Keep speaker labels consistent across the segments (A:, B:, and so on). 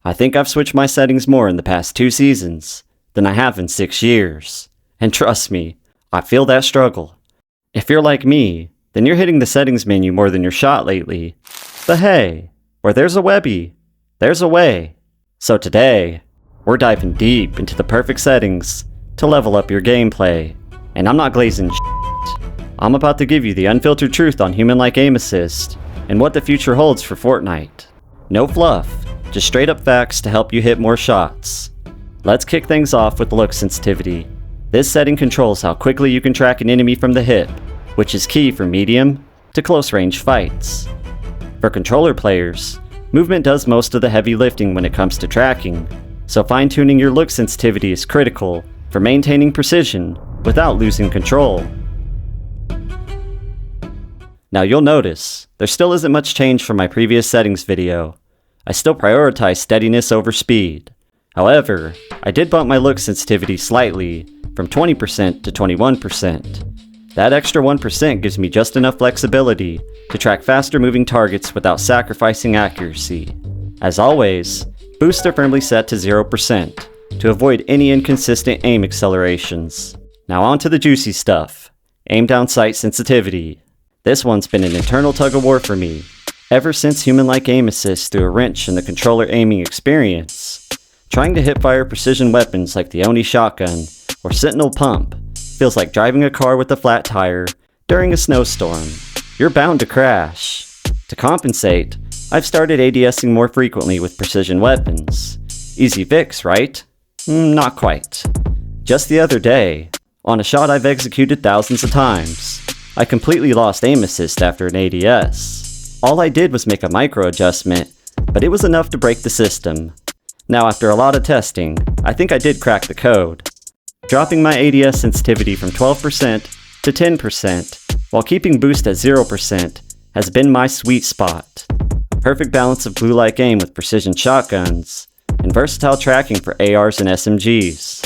A: I think I've switched my settings more in the past 2 seasons than I have in 6 years. And trust me, I feel that struggle. If you're like me, then you're hitting the settings menu more than your shot lately. But hey, where there's a Webby, there's a way. So today, we're diving deep into the perfect settings to level up your gameplay. And I'm not glazing shit. I'm about to give you the unfiltered truth on human-like aim assist and what the future holds for Fortnite. No fluff, just straight up facts to help you hit more shots. Let's kick things off with look sensitivity. This setting controls how quickly you can track an enemy from the hip, which is key for medium to close range fights. For controller players, movement does most of the heavy lifting when it comes to tracking, so fine-tuning your look sensitivity is critical for maintaining precision without losing control. Now you'll notice, there still isn't much change from my previous settings video. I still prioritize steadiness over speed. However, I did bump my look sensitivity slightly from 20% to 21%. That extra 1% gives me just enough flexibility to track faster moving targets without sacrificing accuracy. As always, boosts are firmly set to 0% to avoid any inconsistent aim accelerations. Now on to the juicy stuff, aim down sight sensitivity. This one's been an internal tug-of-war for me, ever since human-like aim assist threw a wrench in the controller aiming experience. Trying to hipfire precision weapons like the Oni shotgun or Sentinel pump feels like driving a car with a flat tire during a snowstorm. You're bound to crash. To compensate, I've started ADSing more frequently with precision weapons. Easy fix, right? Not quite. Just the other day, on a shot I've executed thousands of times, I completely lost aim assist after an ADS. All I did was make a micro adjustment, but it was enough to break the system. Now after a lot of testing, I think I did crack the code. Dropping my ADS sensitivity from 12% to 10% while keeping boost at 0% has been my sweet spot. Perfect balance of glue-like aim with precision shotguns and versatile tracking for ARs and SMGs.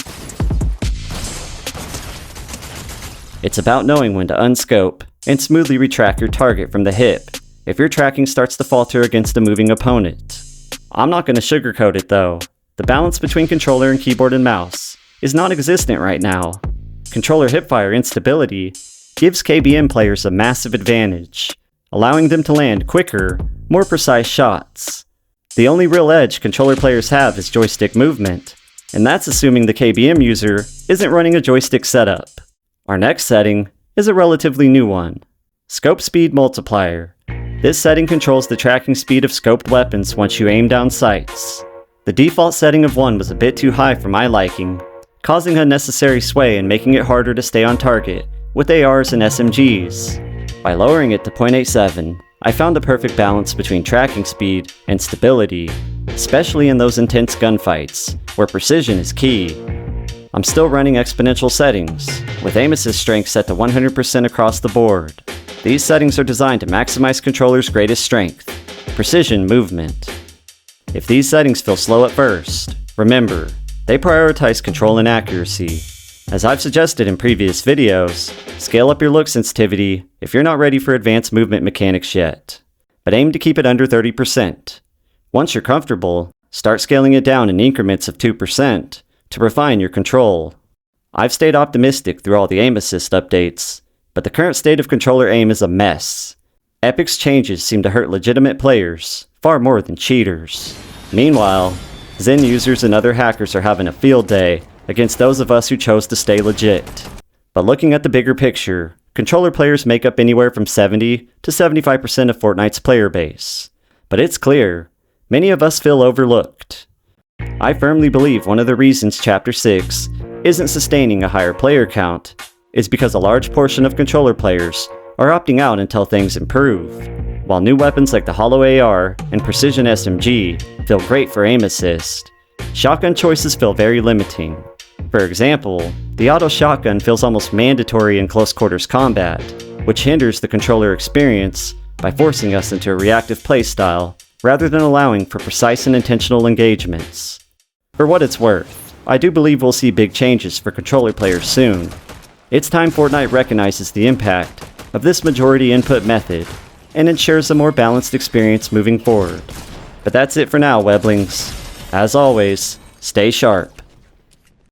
A: It's about knowing when to unscope and smoothly retract your target from the hip if your tracking starts to falter against a moving opponent. I'm not going to sugarcoat it though. The balance between controller and keyboard and mouse is non-existent right now. Controller hipfire instability gives KBM players a massive advantage, allowing them to land quicker, more precise shots. The only real edge controller players have is joystick movement, and that's assuming the KBM user isn't running a joystick setup. Our next setting is a relatively new one, Scope Speed Multiplier. This setting controls the tracking speed of scoped weapons once you aim down sights. The default setting of 1 was a bit too high for my liking, causing unnecessary sway and making it harder to stay on target with ARs and SMGs. By lowering it to 0.87, I found the perfect balance between tracking speed and stability, especially in those intense gunfights, where precision is key. I'm still running exponential settings, with aim assist strength set to 100% across the board. These settings are designed to maximize controller's greatest strength, precision movement. If these settings feel slow at first, remember, they prioritize control and accuracy. As I've suggested in previous videos, scale up your look sensitivity if you're not ready for advanced movement mechanics yet, but aim to keep it under 30%. Once you're comfortable, start scaling it down in increments of 2% to refine your control. I've stayed optimistic through all the aim assist updates, but the current state of controller aim is a mess. Epic's changes seem to hurt legitimate players far more than cheaters. Meanwhile, Zen users and other hackers are having a field day against those of us who chose to stay legit. But looking at the bigger picture, controller players make up anywhere from 70 to 75% of Fortnite's player base. But it's clear, many of us feel overlooked. I firmly believe one of the reasons Chapter 6 isn't sustaining a higher player count is because a large portion of controller players are opting out until things improve. While new weapons like the Hollow AR and Precision SMG feel great for aim assist, shotgun choices feel very limiting. For example, the auto shotgun feels almost mandatory in close quarters combat, which hinders the controller experience by forcing us into a reactive playstyle rather than allowing for precise and intentional engagements. For what it's worth, I do believe we'll see big changes for controller players soon. It's time Fortnite recognizes the impact of this majority input method and ensures a more balanced experience moving forward. But that's it for now, Weblings. As always, stay sharp.